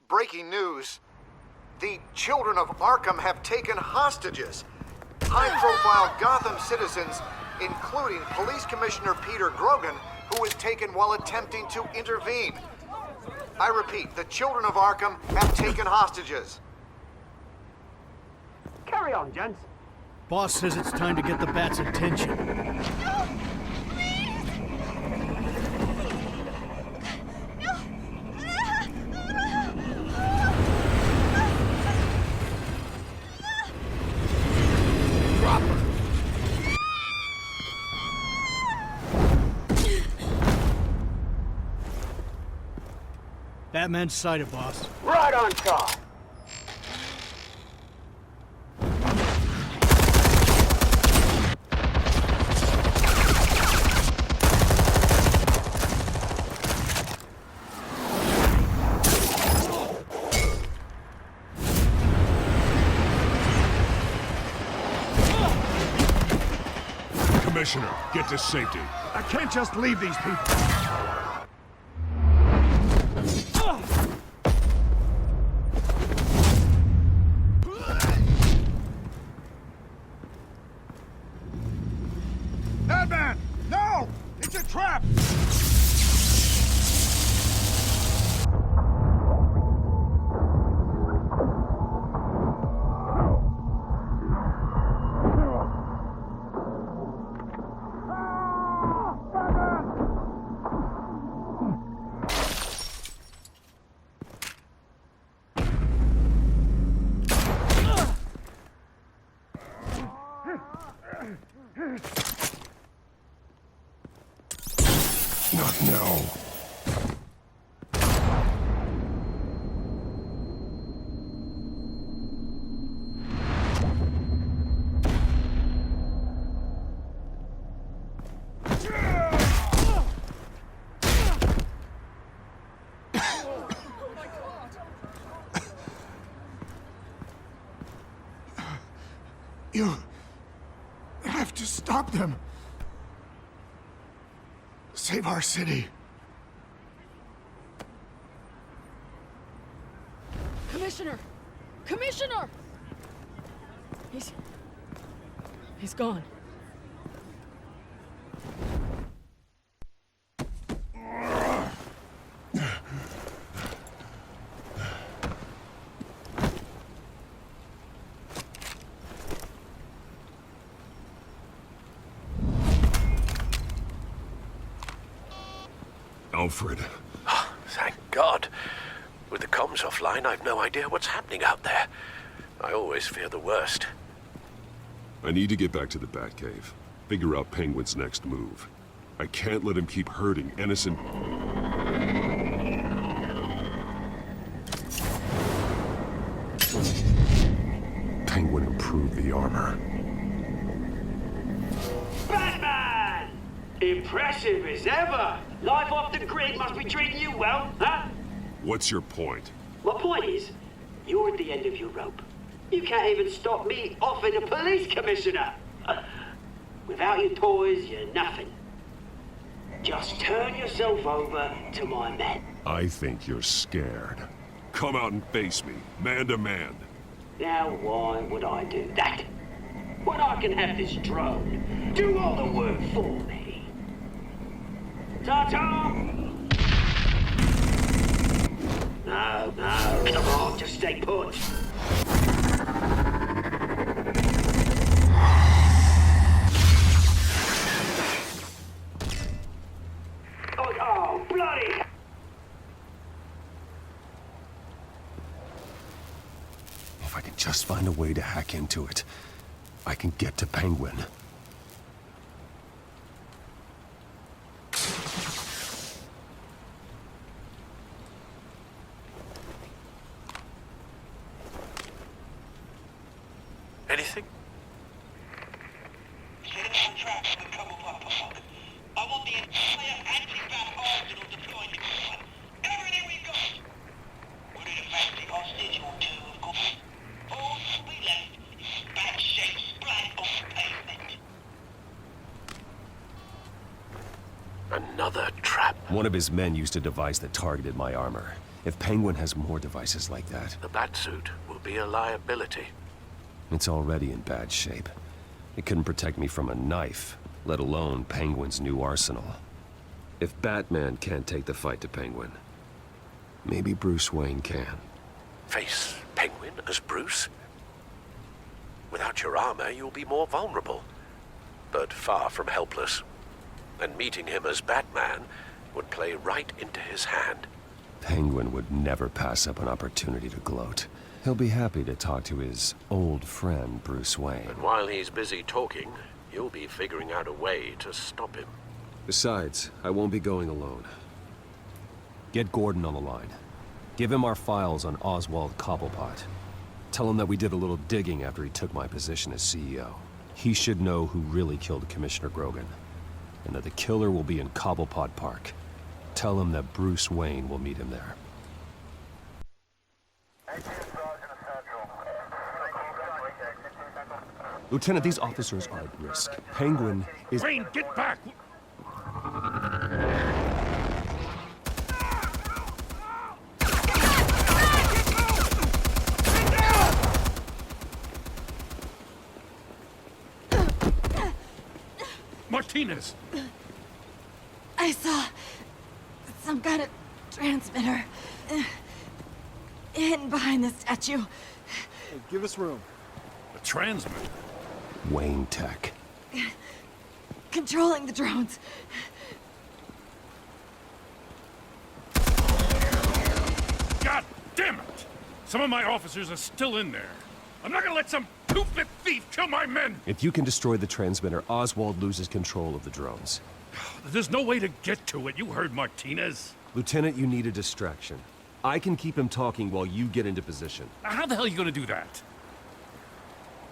Breaking news. The children of Arkham have taken hostages. High-profile Gotham citizens, including Police Commissioner Peter Grogan, who was taken while attempting to intervene. I repeat, the children of Arkham have taken hostages. Carry on, gents. Boss says it's time to get the Bat's attention. No! Please! No! Drop her! Batman's sighted, boss. Right on top. Commissioner, get to safety. I can't just leave these people. Batman! No! It's a trap! Not now. You have to stop them. Save our city. Commissioner! Commissioner! He's gone. Alfred. Thank God. With the comms offline, I've no idea what's happening out there. I always fear the worst. I need to get back to the Batcave. Figure out Penguin's next move. I can't let him keep hurting innocent... Penguin improved the armor. Batman! Impressive as ever. Life off the grid must be treating you well, huh? What's your point? My point is, you're at the end of your rope. You can't even stop me offing a police commissioner. Without your toys, you're nothing. Just turn yourself over to my men. I think you're scared. Come out and face me, man to man. Now, why would I do that? When I can have this drone do all the work for me. Ta-ta! No, come on, just stay put. Oh, bloody! If I can just find a way to hack into it, I can get to Penguin. Anything? Citizen traps have come up. I want the entire anti-bat arsenal deployed to Penguin. Everything we've got! We're in a fancy hostage or two, of course. All we left is bat-shaped splat on the pavement. Another trap. One of his men used a device that targeted my armor. If Penguin has more devices like that, The Batsuit will be a liability. it's already in bad shape. It couldn't protect me from a knife, let alone Penguin's new arsenal. If Batman can't take the fight to Penguin, maybe Bruce Wayne can. Face Penguin as Bruce? Without your armor, you'll be more vulnerable, but far from helpless. And meeting him as Batman would play right into his hand. Penguin would never pass up an opportunity to gloat. He'll be happy to talk to his old friend, Bruce Wayne. And while he's busy talking, you'll be figuring out a way to stop him. Besides, I won't be going alone. Get Gordon on the line. Give him our files on Oswald Cobblepot. Tell him that we did a little digging after he took my position as CEO. He should know who really killed Commissioner Grogan, and that the killer will be in Cobblepot Park. Tell him that Bruce Wayne will meet him there. Lieutenant, these officers are at risk. Penguin is— Wayne, get back! Martinez! I saw some kind of transmitter hidden behind the statue. Hey, give us room. A transmitter? Wayne Tech. Controlling the drones. God damn it! Some of my officers are still in there. I'm not gonna let some two-bit thief kill my men! If you can destroy the transmitter, Oswald loses control of the drones. There's no way to get to it. You heard Martinez. Lieutenant, you need a distraction. I can keep him talking while you get into position. How the hell are you gonna do that?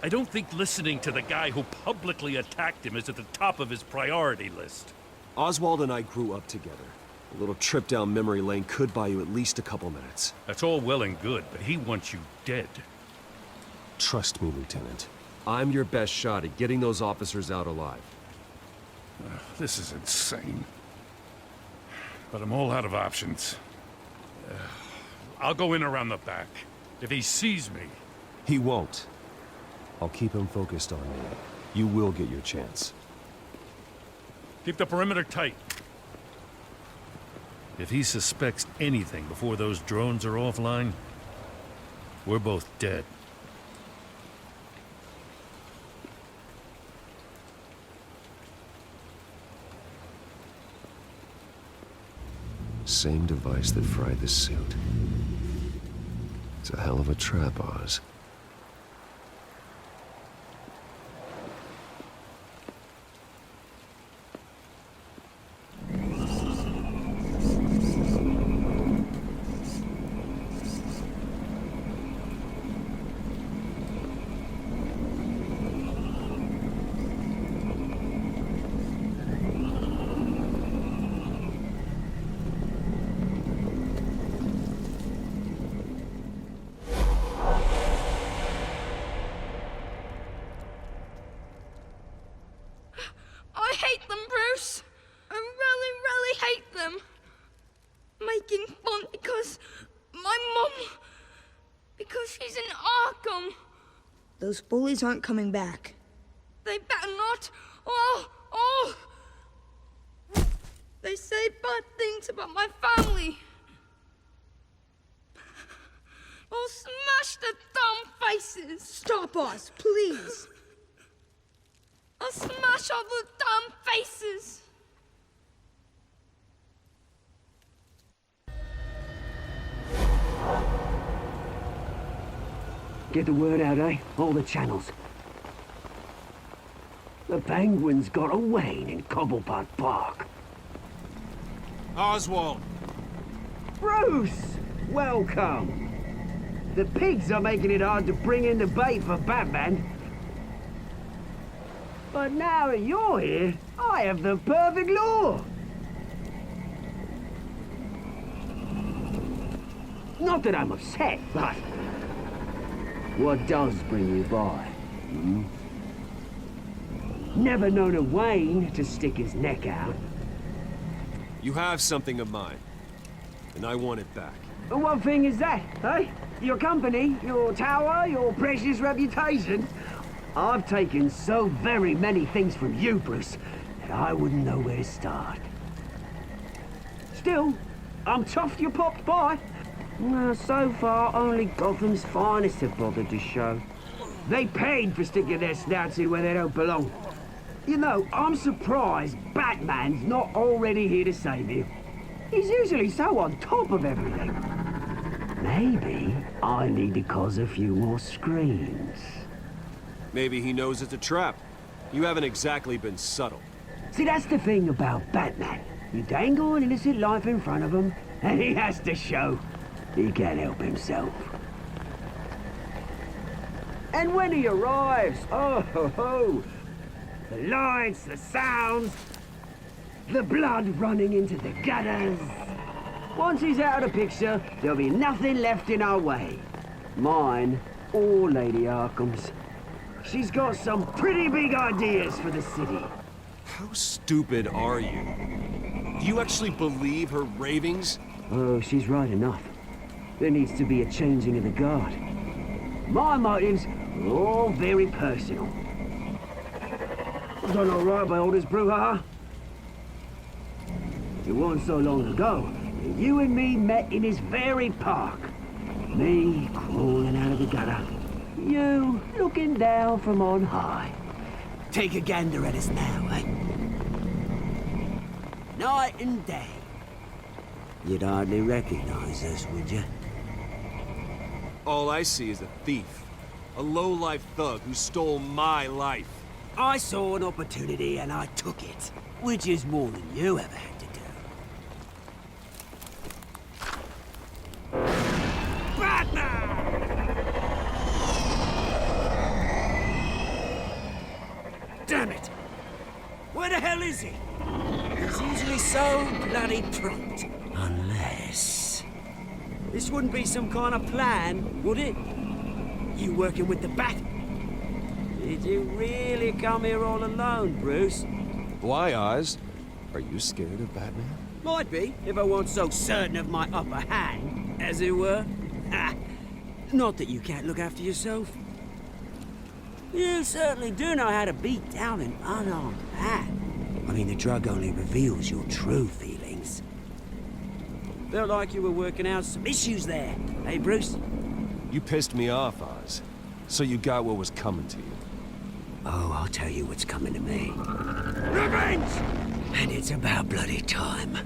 I don't think listening to the guy who publicly attacked him is at the top of his priority list. Oswald and I grew up together. A little trip down memory lane could buy you at least a couple minutes. That's all well and good, but he wants you dead. Trust me, Lieutenant. I'm your best shot at getting those officers out alive. This is insane. But I'm all out of options. I'll go in around the back. If he sees me... He won't. I'll keep him focused on me. You will get your chance. Keep the perimeter tight. If he suspects anything before those drones are offline, we're both dead. Same device that fried the suit. It's a hell of a trap, Oz. I hate them, Bruce. I really, really hate them. Making fun because my mum... because she's in Arkham. Those bullies aren't coming back. They better not. Oh! They say bad things about my family. I'll smash the dumb faces. Stop us, please. I'll smash all the dumb faces. Get the word out, eh? All the channels. The Penguin's got a Wayne in Cobblepot Park. Oswald! Bruce! Welcome! The pigs are making it hard to bring in the bait for Batman. But now that you're here, I have the perfect lure! Not that I'm upset, but... what does bring you by? Never known a Wayne to stick his neck out. You have something of mine, and I want it back. And what thing is that, eh? Your company, your tower, your precious reputation? I've taken so very many things from you, Bruce, that I wouldn't know where to start. Still, I'm chuffed you popped by. Well, so far, only Gotham's finest have bothered to show. They paid for sticking their snouts in where they don't belong. You know, I'm surprised Batman's not already here to save you. He's usually so on top of everything. Maybe I need to cause a few more screams. Maybe he knows it's a trap. You haven't exactly been subtle. See, that's the thing about Batman. You dangle an innocent life in front of him, and he has to show he can't help himself. And when he arrives, oh ho ho! The lights, the sounds, the blood running into the gutters. Once he's out of the picture, there'll be nothing left in our way. Mine or Lady Arkham's. She's got some pretty big ideas for the city. How stupid are you? Do you actually believe her ravings? Oh, she's right enough. There needs to be a changing of the guard. My motives are all very personal. I've done all right by all this brouhaha. It wasn't so long ago that you and me met in this very park. Me crawling out of the gutter. You looking down from on high. Take a gander at us now, eh? Night and day. You'd hardly recognize us, would you? All I see is a thief. A low-life thug who stole my life. I saw an opportunity and I took it. Which is more than you ever had to do. Batman! Damn it! Where the hell is he? He's usually so bloody prompt. Unless... This wouldn't be some kind of plan, would it? You working with the Bat? Did you really come here all alone, Bruce? Why, Oz? Are you scared of Batman? Might be, if I weren't so certain of my upper hand, as it were. Ha! Not that you can't look after yourself. You certainly do know how to beat down an unarmed man. I mean, the drug only reveals your true feelings. Felt like you were working out some issues there, eh, Bruce? You pissed me off, Oz. So you got what was coming to you. Oh, I'll tell you what's coming to me. Revenge! And it's about bloody time.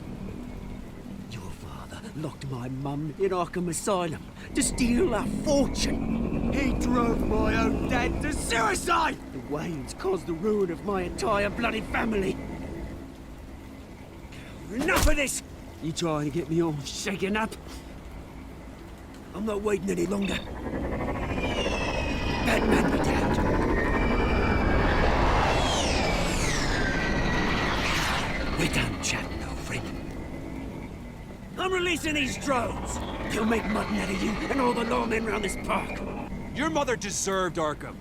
Your father locked my mum in Arkham Asylum to steal our fortune. He drove my own dad to suicide! The Waynes caused the ruin of my entire bloody family. Enough of this! You trying to get me all shaken up? I'm not waiting any longer. Batman be damned. We're done chatting, old friend. I'm releasing these drones. They'll make mutton out of you and all the lawmen around this park. Your mother deserved Arkham.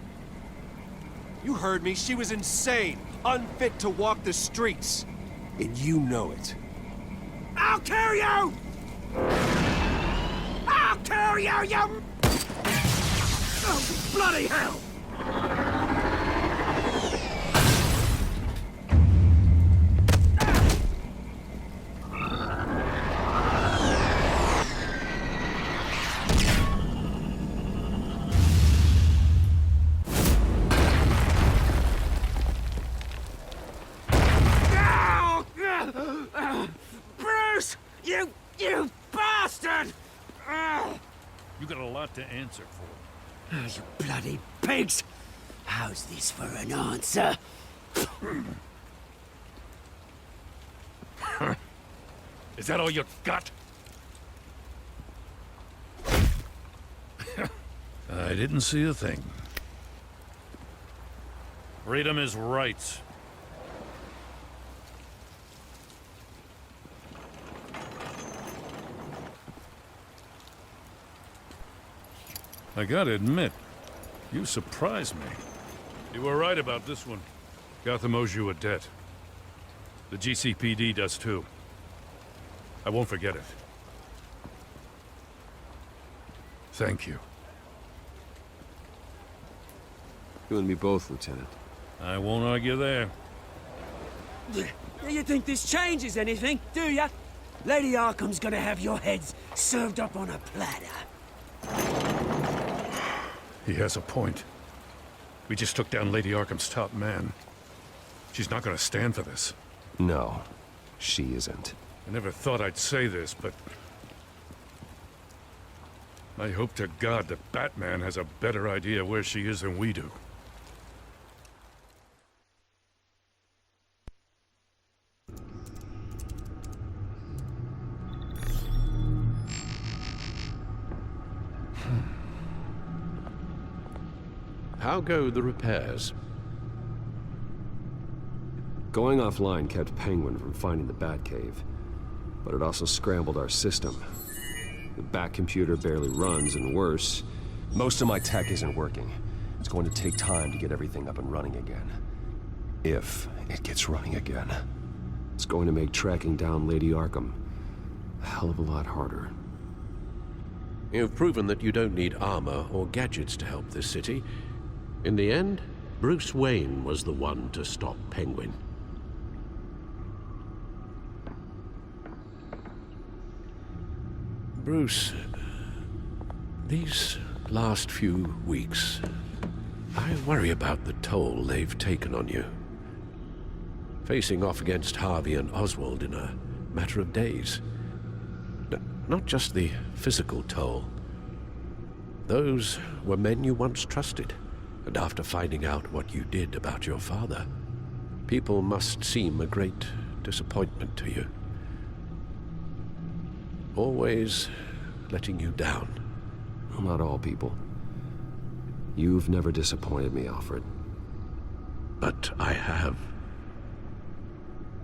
You heard me. She was insane, unfit to walk the streets. And you know it. I'll kill you! I'll kill you, you... Oh, bloody hell! Bruce! You bastard! You got a lot to answer for. Oh, you bloody pigs! How's this for an answer? Is that all you got? I didn't see a thing. Freedom is rights. I gotta admit, you surprised me. You were right about this one. Gotham owes you a debt. The GCPD does too. I won't forget it. Thank you. You and me both, Lieutenant. I won't argue there. You think this changes anything, do ya? Lady Arkham's gonna have your heads served up on a platter. He has a point. We just took down Lady Arkham's top man. She's not gonna stand for this. No, she isn't. I never thought I'd say this, but... I hope to God that Batman has a better idea where she is than we do. How go the repairs? Going offline kept Penguin from finding the Batcave, but it also scrambled our system. The Bat computer barely runs, and worse, most of my tech isn't working. It's going to take time to get everything up and running again. If it gets running again. It's going to make tracking down Lady Arkham a hell of a lot harder. You've proven that you don't need armor or gadgets to help this city. In the end, Bruce Wayne was the one to stop Penguin. Bruce, these last few weeks, I worry about the toll they've taken on you. Facing off against Harvey and Oswald in a matter of days. Not just the physical toll. Those were men you once trusted, and after finding out what you did about your father, people must seem a great disappointment to you. Always letting you down. Well, not all people. You've never disappointed me, Alfred. But I have.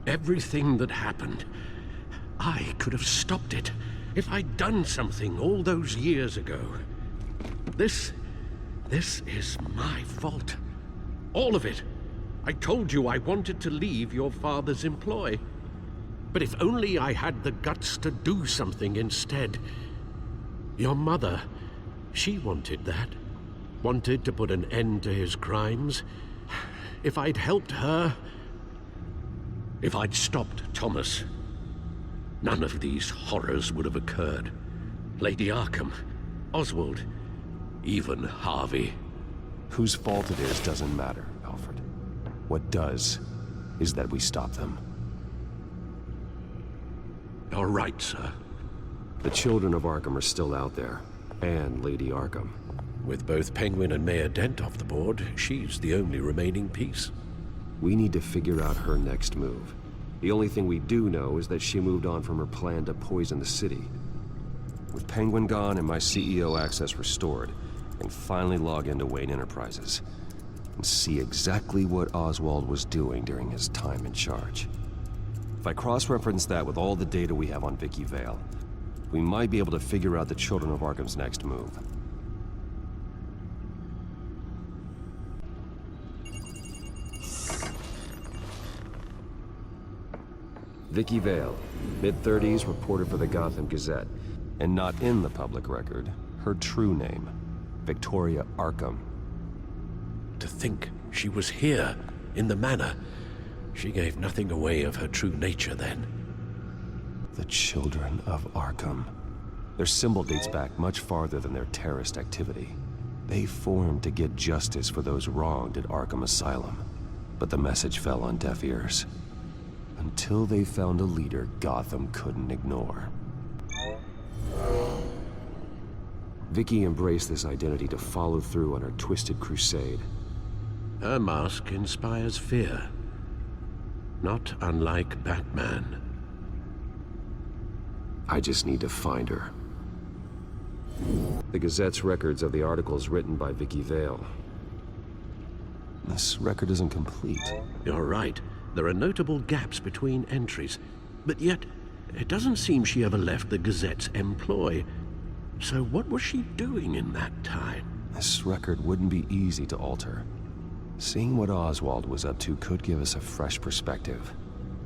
Everything that happened, I could have stopped it if I'd done something all those years ago. This is my fault. All of it. I told you I wanted to leave your father's employ. But if only I had the guts to do something instead. Your mother, she wanted that. Wanted to put an end to his crimes. If I'd helped her... If I'd stopped Thomas, none of these horrors would have occurred. Lady Arkham, Oswald, even Harvey. Whose fault it is doesn't matter, Alfred. What does is that we stop them. All right, sir. The children of Arkham are still out there, and Lady Arkham. With both Penguin and Mayor Dent off the board, she's the only remaining piece. We need to figure out her next move. The only thing we do know is that she moved on from her plan to poison the city. With Penguin gone and my CEO access restored, I can finally log into Wayne Enterprises and see exactly what Oswald was doing during his time in charge. If I cross-reference that with all the data we have on Vicky Vale, we might be able to figure out the Children of Arkham's next move. Vicky Vale, mid-30s, reported for the Gotham Gazette, and not in the public record, her true name, Victoria Arkham. To think she was here, in the manor. She gave nothing away of her true nature then. The Children of Arkham. Their symbol dates back much farther than their terrorist activity. They formed to get justice for those wronged at Arkham Asylum. But the message fell on deaf ears. Until they found a leader Gotham couldn't ignore. Vicky embraced this identity to follow through on her twisted crusade. Her mask inspires fear. Not unlike Batman. I just need to find her. The Gazette's records of the articles written by Vicky Vale. This record isn't complete. You're right. There are notable gaps between entries. But yet, it doesn't seem she ever left the Gazette's employ. So what was she doing in that time? This record wouldn't be easy to alter. Seeing what Oswald was up to could give us a fresh perspective.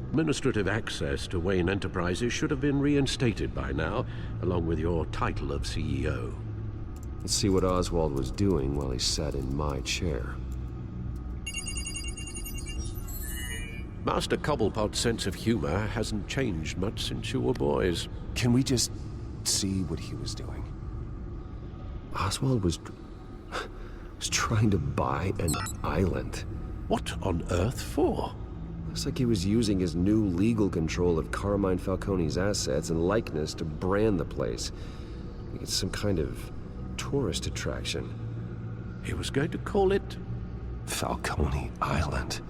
Administrative access to Wayne Enterprises should have been reinstated by now, along with your title of CEO. Let's see what Oswald was doing while he sat in my chair. Master Cobblepot's sense of humor hasn't changed much since you were boys. Can we just see what he was doing? Oswald was trying to buy an island. What on earth for? Looks like he was using his new legal control of Carmine Falcone's assets and likeness to brand the place. Like it's some kind of tourist attraction. He was going to call it Falcone Island.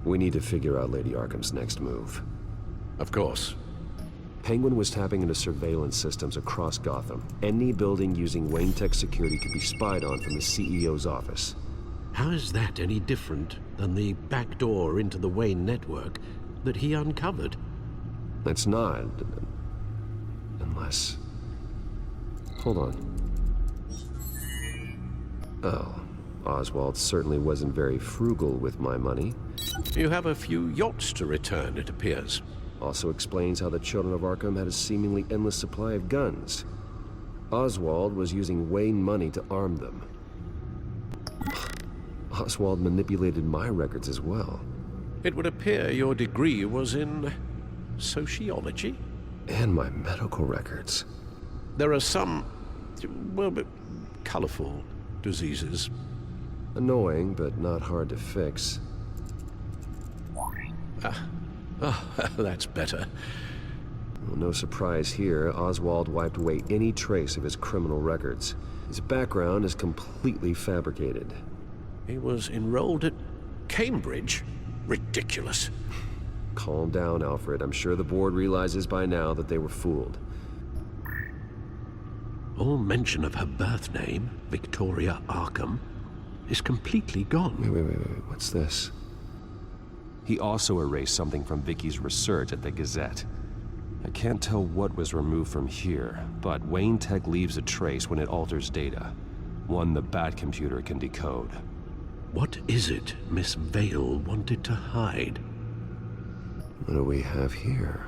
We need to figure out Lady Arkham's next move. Of course. Penguin was tapping into surveillance systems across Gotham. Any building using Wayne Tech security could be spied on from the CEO's office. How is that any different than the back door into the Wayne network that he uncovered? It's not. Unless... Hold on. Oh, Oswald certainly wasn't very frugal with my money. You have a few yachts to return, it appears. Also explains how the Children of Arkham had a seemingly endless supply of guns. Oswald was using Wayne money to arm them. Oswald manipulated my records as well. It would appear your degree was in sociology? And my medical records. There are some, well, colorful diseases. Annoying, but not hard to fix. That's better. Well, no surprise here, Oswald wiped away any trace of his criminal records. His background is completely fabricated. He was enrolled at Cambridge? Ridiculous. Calm down, Alfred. I'm sure the board realizes by now that they were fooled. All mention of her birth name, Victoria Arkham, is completely gone. Wait. What's this? He also erased something from Vicky's research at the Gazette. I can't tell what was removed from here, but Wayne Tech leaves a trace when it alters data. One the Bat computer can decode. What is it Miss Vale wanted to hide? What do we have here?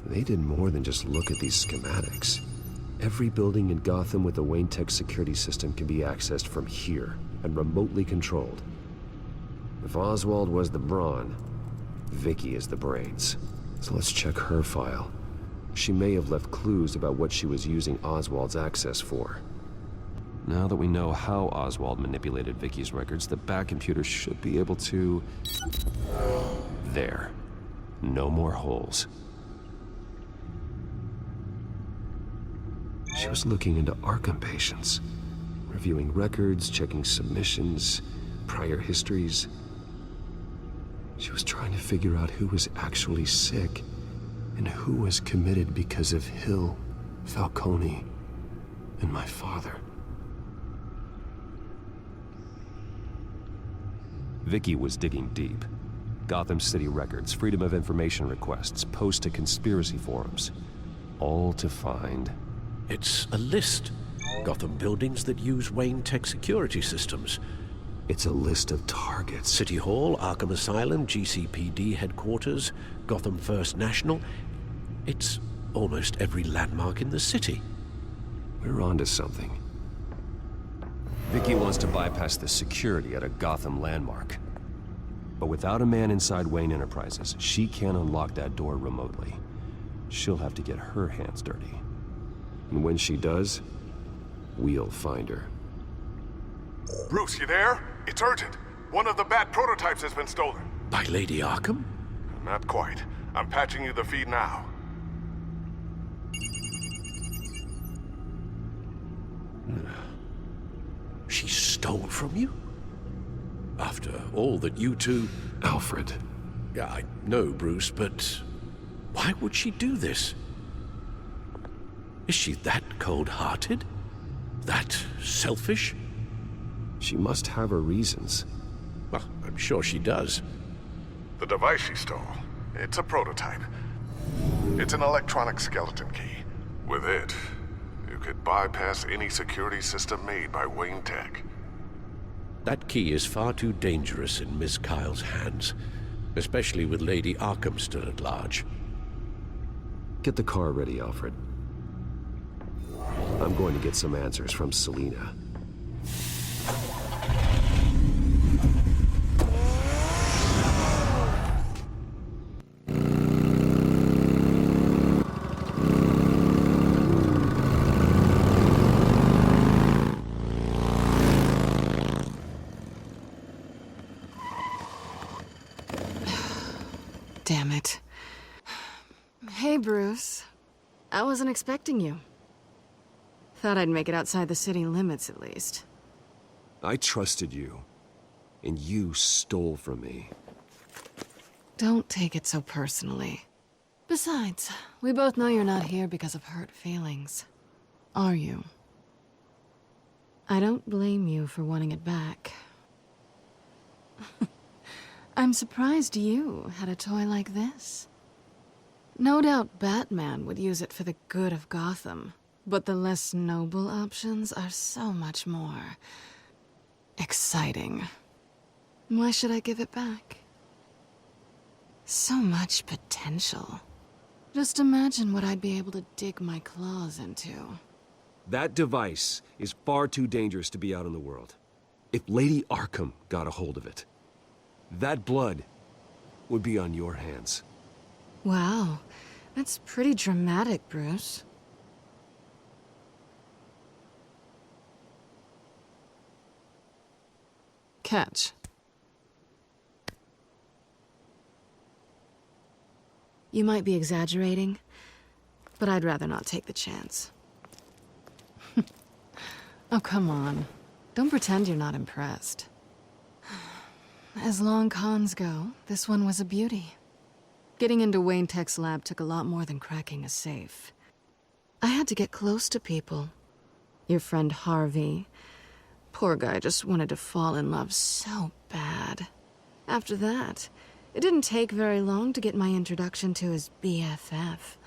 They did more than just look at these schematics. Every building in Gotham with the Wayne Tech security system can be accessed from here and remotely controlled. If Oswald was the brawn, Vicky is the brains. So let's check her file. She may have left clues about what she was using Oswald's access for. Now that we know how Oswald manipulated Vicky's records, the Bat computer should be able to... There. No more holes. She was looking into Arkham patients, reviewing records, checking submissions, prior histories. She was trying to figure out who was actually sick and who was committed because of Hill, Falcone, and my father. Vicky was digging deep. Gotham City records, Freedom of Information requests, posts to conspiracy forums. All to find... It's a list. Gotham buildings that use Wayne Tech security systems. It's a list of targets. City Hall, Arkham Asylum, GCPD headquarters, Gotham First National. It's almost every landmark in the city. We're onto something. Vicky wants to bypass the security at a Gotham landmark. But without a man inside Wayne Enterprises, she can't unlock that door remotely. She'll have to get her hands dirty. And when she does, we'll find her. Bruce, you there? It's urgent. One of the Bat prototypes has been stolen. By Lady Arkham? Not quite. I'm patching you the feed now. She stole from you? After all that you two... Alfred. Yeah, I know, Bruce, but why would she do this? Is she that cold-hearted? That selfish? She must have her reasons. Well, I'm sure she does. The device she stole, it's a prototype. It's an electronic skeleton key. With it, you could bypass any security system made by Wayne Tech. That key is far too dangerous in Miss Kyle's hands, especially with Lady Arkham still at large. Get the car ready, Alfred. I'm going to get some answers from Selina. Damn it. Hey, Bruce. I wasn't expecting you. Thought I'd make it outside the city limits, at least. I trusted you, and you stole from me. Don't take it so personally. Besides, we both know you're not here because of hurt feelings. Are you? I don't blame you for wanting it back. I'm surprised you had a toy like this. No doubt Batman would use it for the good of Gotham, but the less noble options are so much more exciting. Why should I give it back? So much potential. Just imagine what I'd be able to dig my claws into. That device is far too dangerous to be out in the world. If Lady Arkham got a hold of it, that blood would be on your hands. Wow, that's pretty dramatic, Bruce. Catch. You might be exaggerating, but I'd rather not take the chance. Oh, come on. Don't pretend you're not impressed. As long cons go, this one was a beauty. Getting into Wayne Tech's lab took a lot more than cracking a safe. I had to get close to people. Your friend Harvey. Poor guy just wanted to fall in love so bad. After that, it didn't take very long to get my introduction to his BFF.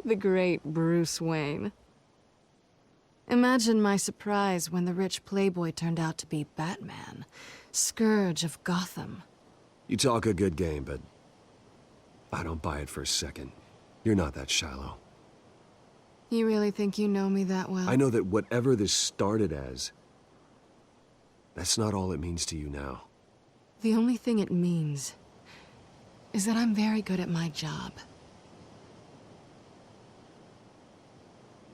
The great Bruce Wayne. Imagine my surprise when the rich playboy turned out to be Batman, Scourge of Gotham. You talk a good game, but I don't buy it for a second. You're not that shallow. You really think you know me that well? I know that whatever this started as, that's not all it means to you now. The only thing it means is that I'm very good at my job.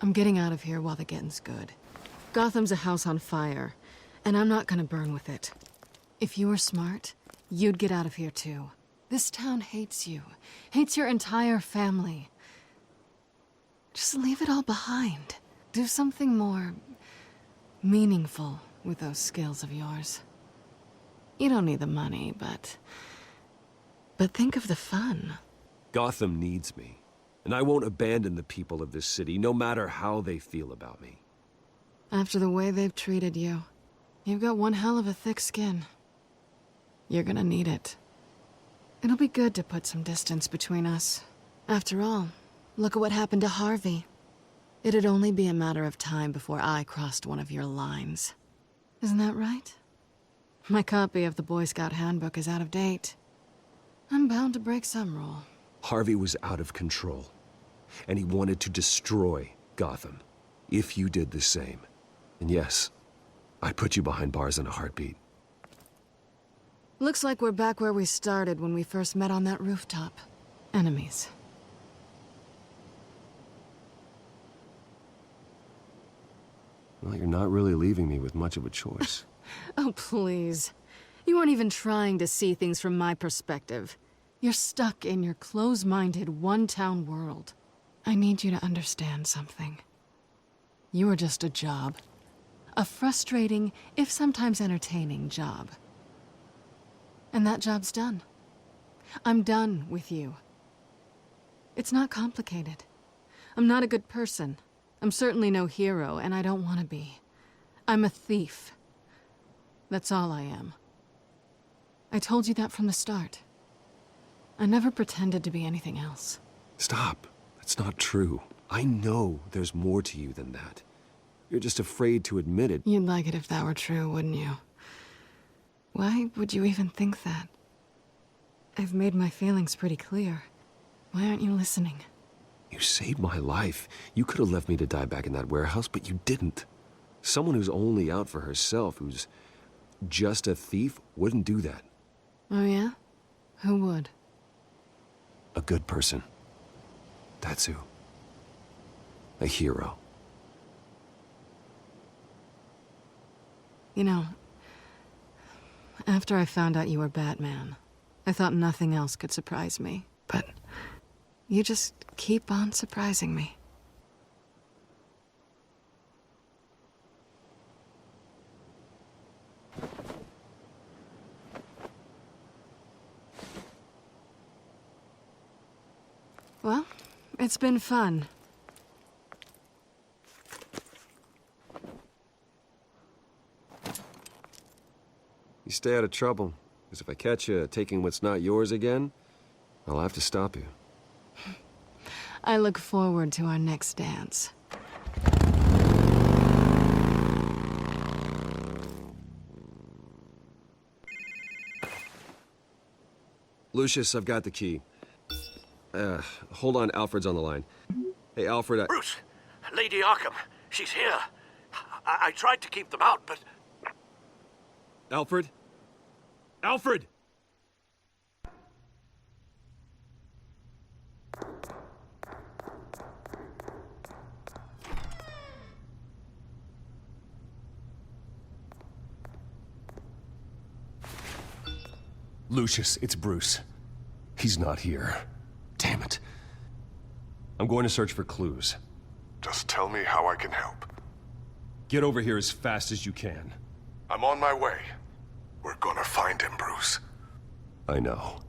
I'm getting out of here while the getting's good. Gotham's a house on fire, and I'm not gonna burn with it. If you were smart, you'd get out of here too. This town hates you, hates your entire family. Just leave it all behind. Do something more meaningful with those skills of yours. You don't need the money, but think of the fun. Gotham needs me, and I won't abandon the people of this city, no matter how they feel about me. After the way they've treated you, you've got one hell of a thick skin. You're gonna need it. It'll be good to put some distance between us. After all, look at what happened to Harvey. It'd only be a matter of time before I crossed one of your lines. Isn't that right? My copy of the Boy Scout Handbook is out of date. I'm bound to break some rule. Harvey was out of control, and he wanted to destroy Gotham. If you did the same, and yes, I'd put you behind bars in a heartbeat. Looks like we're back where we started when we first met on that rooftop. Enemies. Well, you're not really leaving me with much of a choice. Oh, please. You aren't even trying to see things from my perspective. You're stuck in your close-minded, one-town world. I need you to understand something. You are just a job. A frustrating, if sometimes entertaining, job. And that job's done. I'm done with you. It's not complicated. I'm not a good person. I'm certainly no hero, and I don't want to be. I'm a thief. That's all I am. I told you that from the start. I never pretended to be anything else. Stop. That's not true. I know there's more to you than that. You're just afraid to admit it. You'd like it if that were true, wouldn't you? Why would you even think that? I've made my feelings pretty clear. Why aren't you listening? You saved my life. You could have left me to die back in that warehouse, but you didn't. Someone who's only out for herself, who's just a thief, wouldn't do that. Oh, yeah? Who would? A good person. That's who. A hero. You know, after I found out you were Batman, I thought nothing else could surprise me. But you just keep on surprising me. Well, it's been fun. You stay out of trouble, because if I catch you taking what's not yours again, I'll have to stop you. I look forward to our next dance. Lucius, I've got the key. Hold on, Alfred's on the line. Hey, Alfred, Bruce, Lady Arkham, she's here. I tried to keep them out, but... Alfred? Alfred! Lucius, it's Bruce. He's not here. Damn it. I'm going to search for clues. Just tell me how I can help. Get over here as fast as you can. I'm on my way. We're gonna find him, Bruce. I know.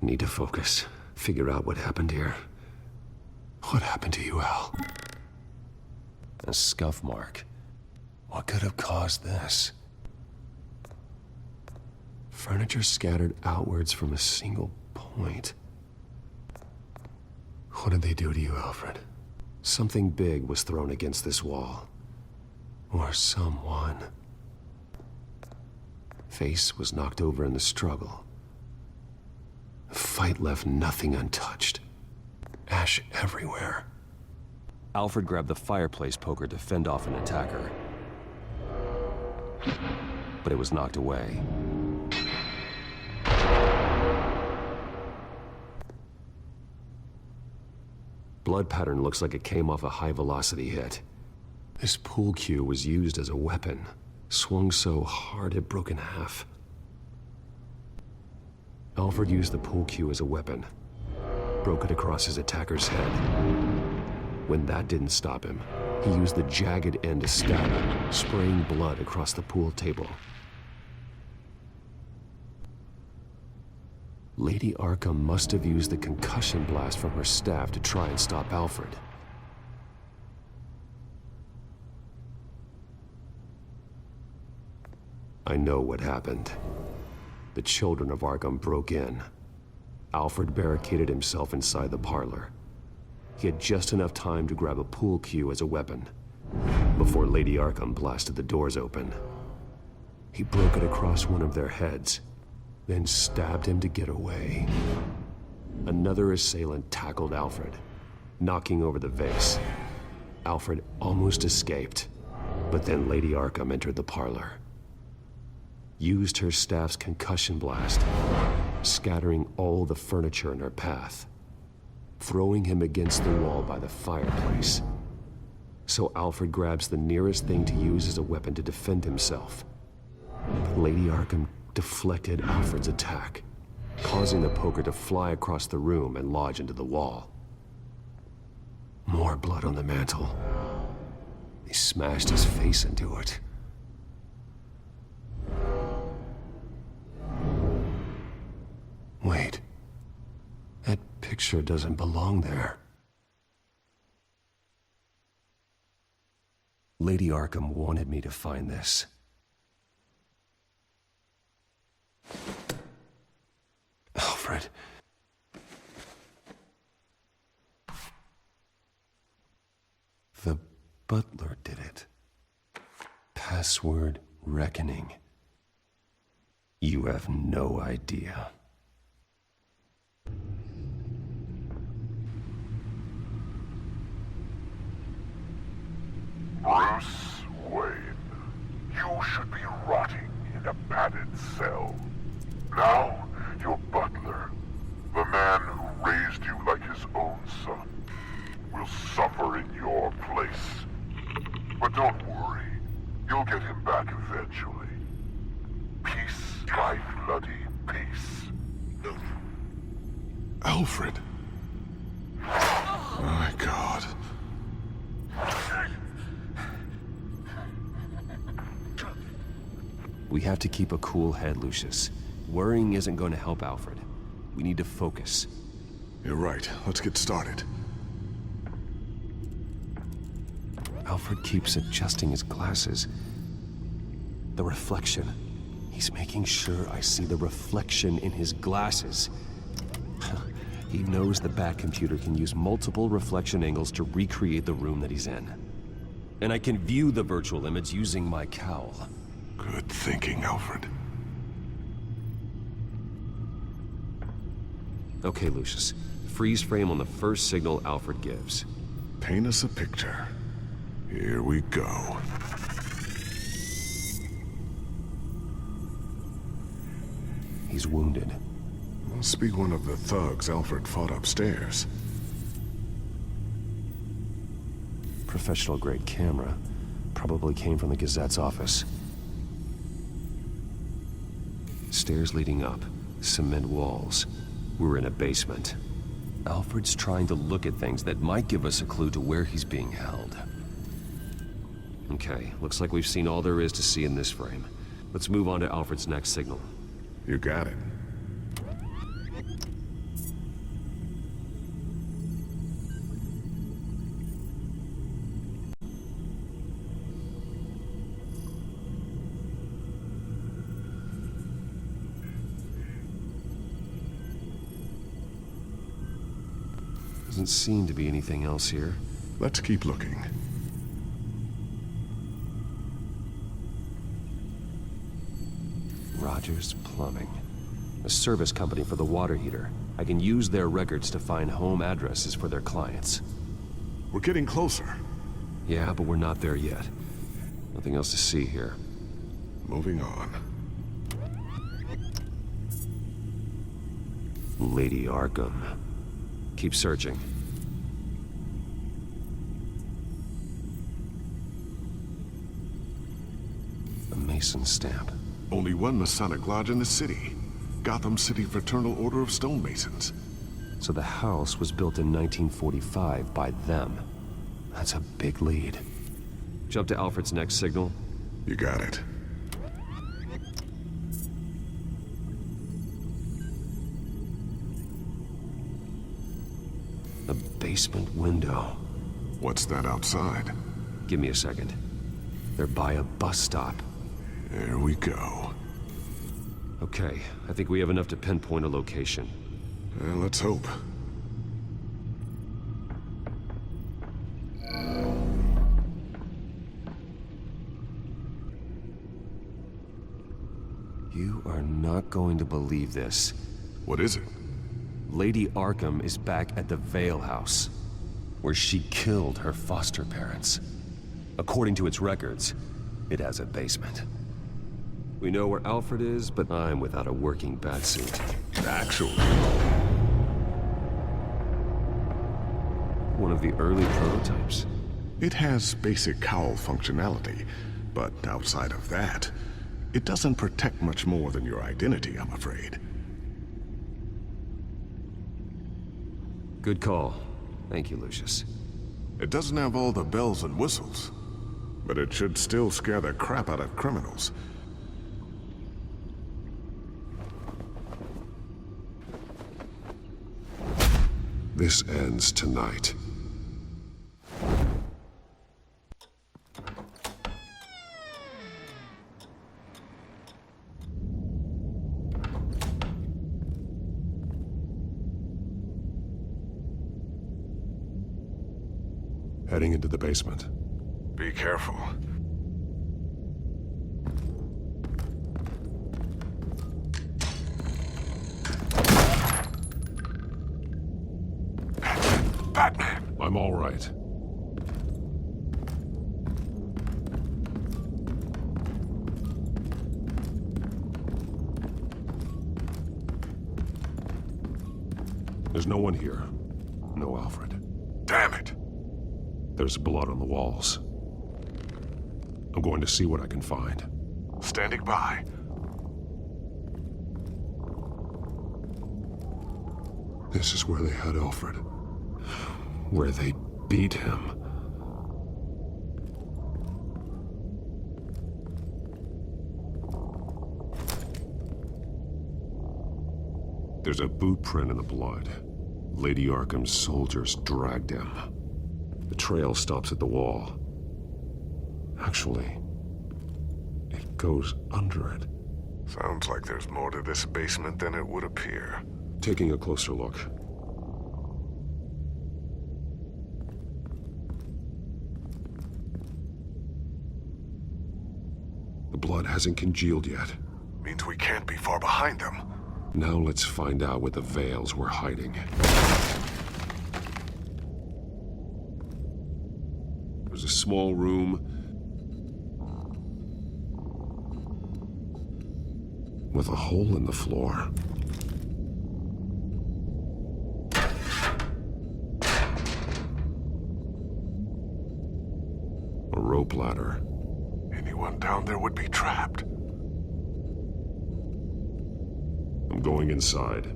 Need to focus. Figure out what happened here. What happened to you, Al? A scuff mark. What could have caused this? Furniture scattered outwards from a single point. What did they do to you, Alfred? Something big was thrown against this wall. Or someone. Face was knocked over in the struggle. The fight left nothing untouched. Ash everywhere. Alfred grabbed the fireplace poker to fend off an attacker. But it was knocked away. Blood pattern looks like it came off a high-velocity hit. This pool cue was used as a weapon, swung so hard it broke in half. Alfred used the pool cue as a weapon, broke it across his attacker's head. When that didn't stop him, he used the jagged end to stab him, spraying blood across the pool table. Lady Arkham must have used the concussion blast from her staff to try and stop Alfred. I know what happened. The children of Arkham broke in. Alfred barricaded himself inside the parlor. He had just enough time to grab a pool cue as a weapon before Lady Arkham blasted the doors open. He broke it across one of their heads, then stabbed him to get away. Another assailant tackled Alfred, knocking over the vase. Alfred almost escaped, but then Lady Arkham entered the parlor. Used her staff's concussion blast, scattering all the furniture in her path, throwing him against the wall by the fireplace. So Alfred grabs the nearest thing to use as a weapon to defend himself. But Lady Arkham deflected Alfred's attack, causing the poker to fly across the room and lodge into the wall. More blood on the mantel. He smashed his face into it. Wait. That picture doesn't belong there. Lady Arkham wanted me to find this. Alfred. The butler did it. Password reckoning. You have no idea. Bruce Wayne, you should be rotting in a padded cell. Now, your butler, the man who raised you like his own son, will suffer in your place. But don't worry, you'll get him back eventually. Peace by bloody peace. Alfred. My God. We have to keep a cool head, Lucius. Worrying isn't going to help Alfred. We need to focus. You're right. Let's get started. Alfred keeps adjusting his glasses. The reflection. He's making sure I see the reflection in his glasses. He knows the Bat-computer can use multiple reflection angles to recreate the room that he's in. And I can view the virtual image using my cowl. Good thinking, Alfred. Okay, Lucius. Freeze frame on the first signal Alfred gives. Paint us a picture. Here we go. He's wounded. Must be one of the thugs Alfred fought upstairs. Professional-grade camera. Probably came from the Gazette's office. Stairs leading up. Cement walls. We're in a basement. Alfred's trying to look at things that might give us a clue to where he's being held. Okay, looks like we've seen all there is to see in this frame. Let's move on to Alfred's next signal. You got it. Doesn't seem to be anything else here. Let's keep looking. Rogers Plumbing. A service company for the water heater. I can use their records to find home addresses for their clients. We're getting closer. Yeah, but we're not there yet. Nothing else to see here. Moving on. Lady Arkham. Keep searching. A Mason stamp. Only one Masonic lodge in the city. Gotham City Fraternal Order of Stonemasons. So the house was built in 1945 by them. That's a big lead. Jump to Alfred's next signal. You got it. The basement window. What's that outside? Give me a second. They're by a bus stop. There we go. Okay, I think we have enough to pinpoint a location. Let's hope. You are not going to believe this. What is it? Lady Arkham is back at the Vale House, where she killed her foster parents. According to its records, it has a basement. We know where Alfred is, but I'm without a working batsuit. Actually. One of the early prototypes. It has basic cowl functionality, but outside of that, it doesn't protect much more than your identity, I'm afraid. Good call. Thank you, Lucius. It doesn't have all the bells and whistles, but it should still scare the crap out of criminals. This ends tonight. Heading into the basement. Be careful. Batman! I'm all right. There's no one here. No Alfred. Damn it! There's blood on the walls. I'm going to see what I can find. Standing by. This is where they had Alfred. Where they beat him. There's a boot print in the blood. Lady Arkham's soldiers dragged him. The trail stops at the wall. Actually, it goes under it. Sounds like there's more to this basement than it would appear. Taking a closer look. The blood hasn't congealed yet. Means we can't be far behind them. Now let's find out where the Veils were hiding. There's a small room with a hole in the floor. A rope ladder. Anyone down there would be trapped. I'm going inside.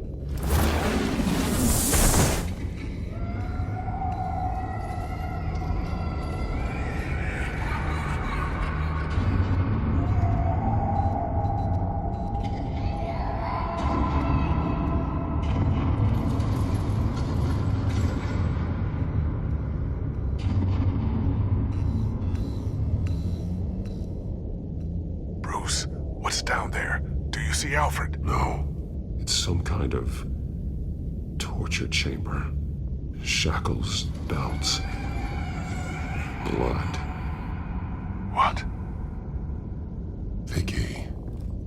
Bruce, what's down there? Do you see Alfred? No. It's some kind of torture chamber. Shackles, belts, blood. What? Vicky.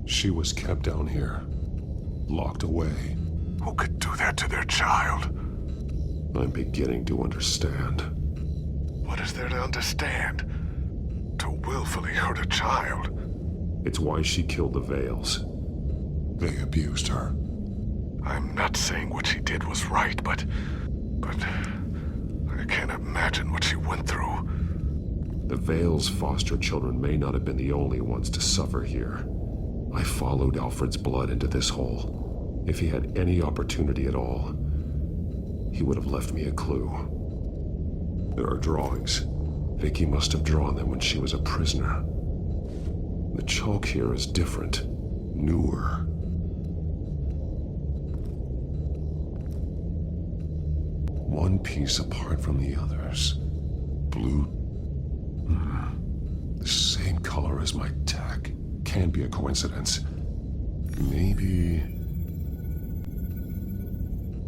She was kept down here. Locked away. Who could do that to their child? I'm beginning to understand. What is there to understand? To willfully hurt a child? It's why she killed the Veils. They abused her. I'm not saying what she did was right, but I can't imagine what she went through. The Veils' foster children may not have been the only ones to suffer here. I followed Alfred's blood into this hole. If he had any opportunity at all, he would have left me a clue. There are drawings. Vicky must have drawn them when she was a prisoner. The chalk here is different, newer. One piece apart from the others. Blue. The same color as my tech. Can't be a coincidence. Maybe...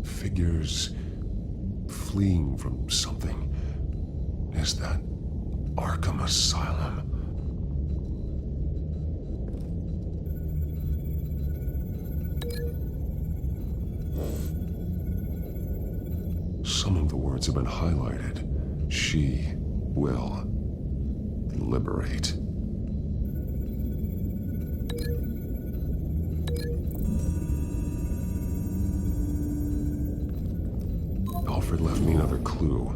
figures fleeing from something. Is that Arkham Asylum? Some of the words have been highlighted. She will liberate. Alfred left me another clue.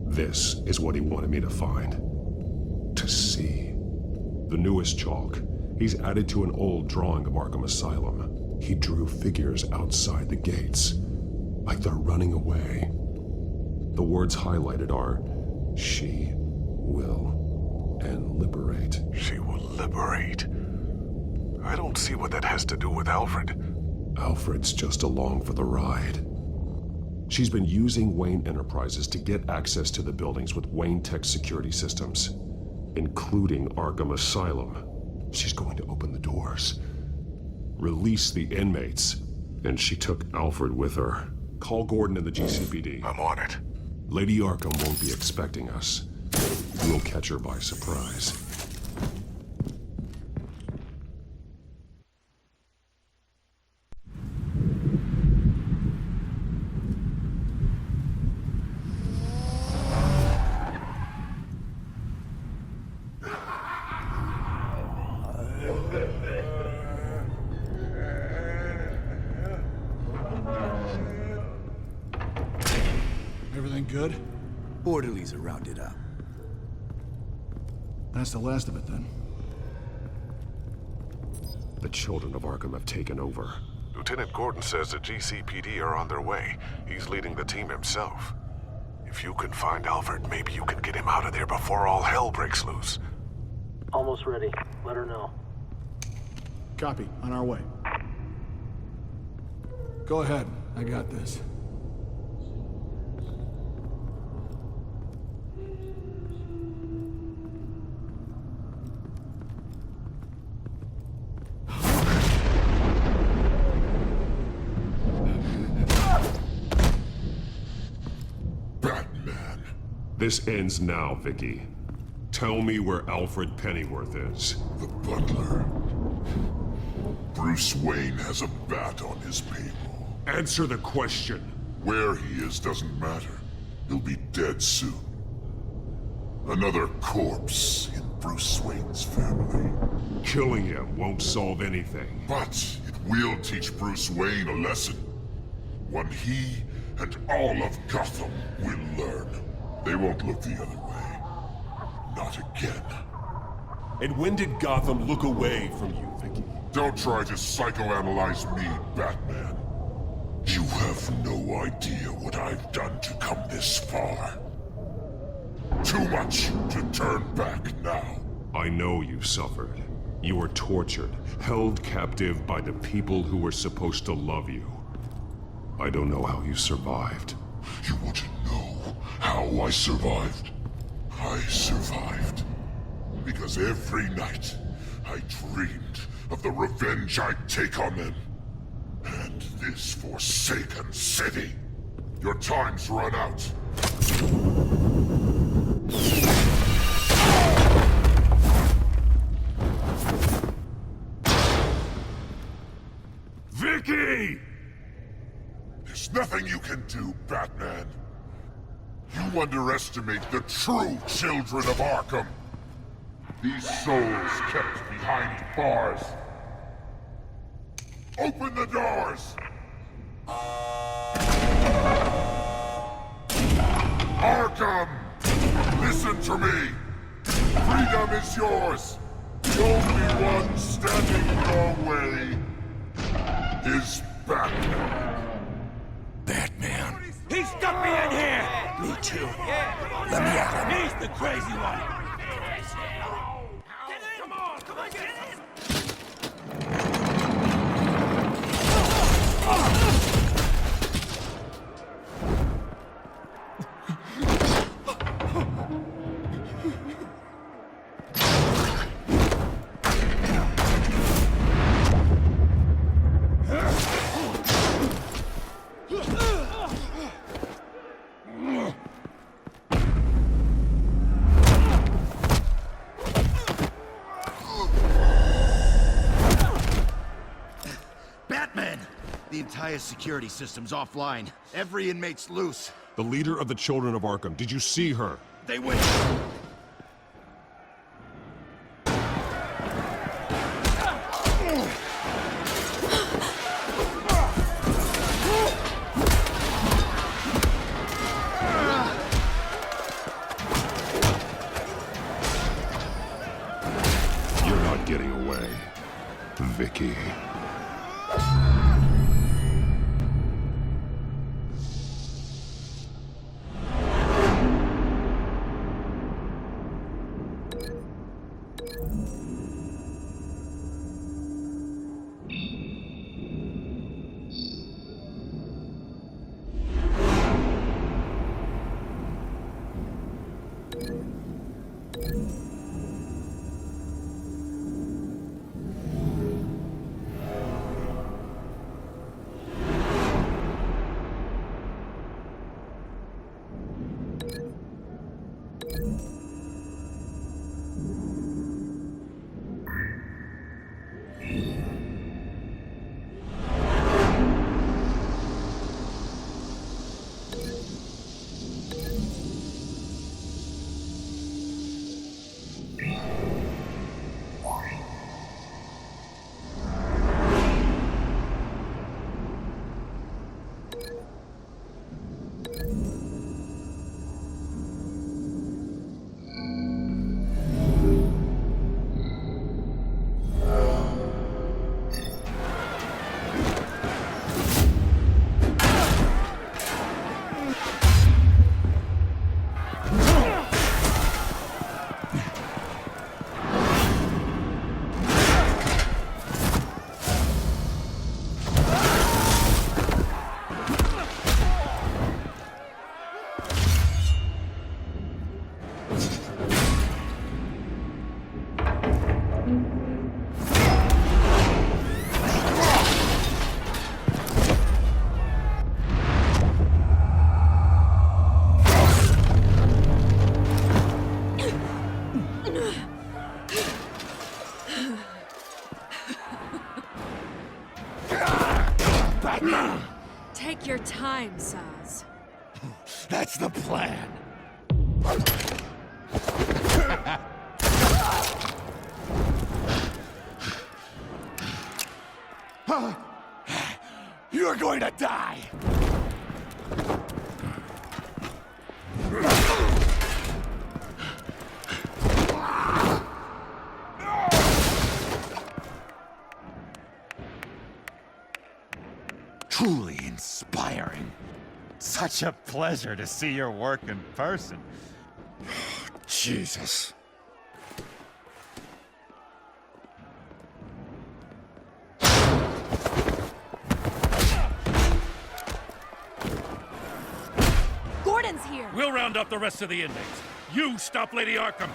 This is what he wanted me to find. To see. The newest chalk. He's added to an old drawing of Arkham Asylum. He drew figures outside the gates, like they're running away. The words highlighted are, she will, and liberate. She will liberate. I don't see what that has to do with Alfred. Alfred's just along for the ride. She's been using Wayne Enterprises to get access to the buildings with Wayne Tech security systems, including Arkham Asylum. She's going to open the doors, release the inmates, and she took Alfred with her. Call Gordon and the GCPD. I'm on it. Lady Arkham won't be expecting us. We'll catch her by surprise. good? Orderlies are rounded up. That's the last of it, then. The children of Arkham have taken over. Lieutenant Gordon says the GCPD are on their way. He's leading the team himself. If you can find Alfred, maybe you can get him out of there before all hell breaks loose. Almost ready. Let her know. Copy. On our way. Go ahead. I got this. Batman. This ends now, Vicky. Tell me where Alfred Pennyworth is. The butler. Bruce Wayne has a bat on his payroll. Answer the question. Where he is doesn't matter. He'll be dead soon. Another corpse in Bruce Wayne's family. Killing him won't solve anything. But it will teach Bruce Wayne a lesson. One he and all of Gotham will learn. They won't look the other way. Not again. And when did Gotham look away from you, Vicky? Don't try to psychoanalyze me, Batman. You have no idea what I've done to come this far. Too much to turn back now. I know you suffered. You were tortured, held captive by the people who were supposed to love you. I don't know how you survived. You want to know how I survived? I survived because every night I dreamed of the revenge I'd take on them. And this forsaken city. Your time's run out. Vicky! There's nothing you can do, Batman. You underestimate the true children of Arkham. These souls kept behind bars. Open the doors! Arkham! Listen to me! Freedom is yours! The only one standing in your way is Batman. Batman. He stuck me in here! Me too. Let me at him. He's the crazy one! Come on, get in! The entire security system's offline. Every inmate's loose. The leader of the Children of Arkham, did you see her? They went. You're not getting away, Vicky. Take your time, Saz. That's the plan. You're going to die! Truly inspiring. Such a pleasure to see your work in person. Jesus. Gordon's here! We'll round up the rest of the inmates. You stop Lady Arkham.